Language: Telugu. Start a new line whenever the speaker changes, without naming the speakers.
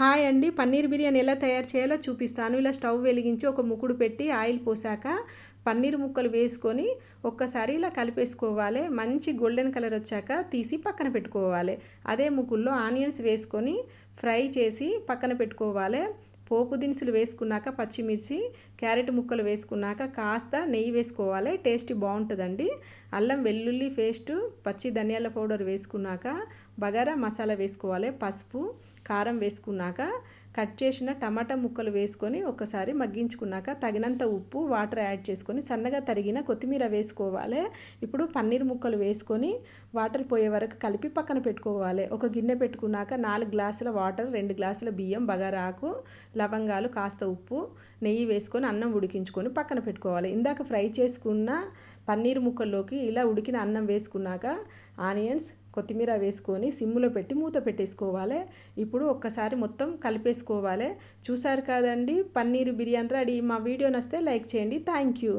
హాయ్ అండి. పన్నీర్ బిర్యానీ ఎలా తయారు చేయాలో చూపిస్తాను. ఇలా స్టవ్ వెలిగించి ఒక ముకుడు పెట్టి ఆయిల్ పోసాక పన్నీర్ ముక్కలు వేసుకొని ఒక్కసారి ఇలా కలిపేసుకోవాలి. మంచి గోల్డెన్ కలర్ వచ్చాక తీసి పక్కన పెట్టుకోవాలి. అదే ముకుల్లో ఆనియన్స్ వేసుకొని ఫ్రై చేసి పక్కన పెట్టుకోవాలి. పోపు దినుసులు వేసుకున్నాక పచ్చిమిర్చి, క్యారెట్ ముక్కలు వేసుకున్నాక కాస్త నెయ్యి వేసుకోవాలి. టేస్ట్ బాగుంటుందండి. అల్లం వెల్లుల్లి పేస్టు, పచ్చి ధనియాల పౌడర్ వేసుకున్నాక బగారా మసాలా వేసుకోవాలి. పసుపు, కారం వేసుకున్నాక కట్ చేసిన టమాటా ముక్కలు వేసుకొని ఒకసారి మగ్గించుకున్నాక తగినంత ఉప్పు, వాటర్ యాడ్ చేసుకొని సన్నగా తరిగిన కొత్తిమీర వేసుకోవాలి. ఇప్పుడు పన్నీర్ ముక్కలు వేసుకొని వాటర్ పోయే వరకు కలిపి పక్కన పెట్టుకోవాలి. ఒక గిన్నె పెట్టుకున్నాక 4 గ్లాసుల వాటర్, 2 గ్లాసుల బియ్యం, బగారా ఆకు, లవంగాలు, కాస్త ఉప్పు, నెయ్యి వేసుకొని అన్నం ఉడికించుకొని పక్కన పెట్టుకోవాలి. ఇందాక ఫ్రై చేసుకున్న పన్నీర్ ముక్కల్లోకి ఇలా ఉడికిన అన్నం వేసుకున్నాక ఆనియన్స్, కొత్తిమీర వేసుకొని సిమ్లో పెట్టి మూత పెట్టేసుకోవాలి. ఇప్పుడు ఒక్కసారి మొత్తం కలిపేసుకోవాలి. చూసారు కదండి, పన్నీర్ బిర్యానీ రెడీ. మా వీడియో నచ్చితే లైక్ చేయండి. Thank you.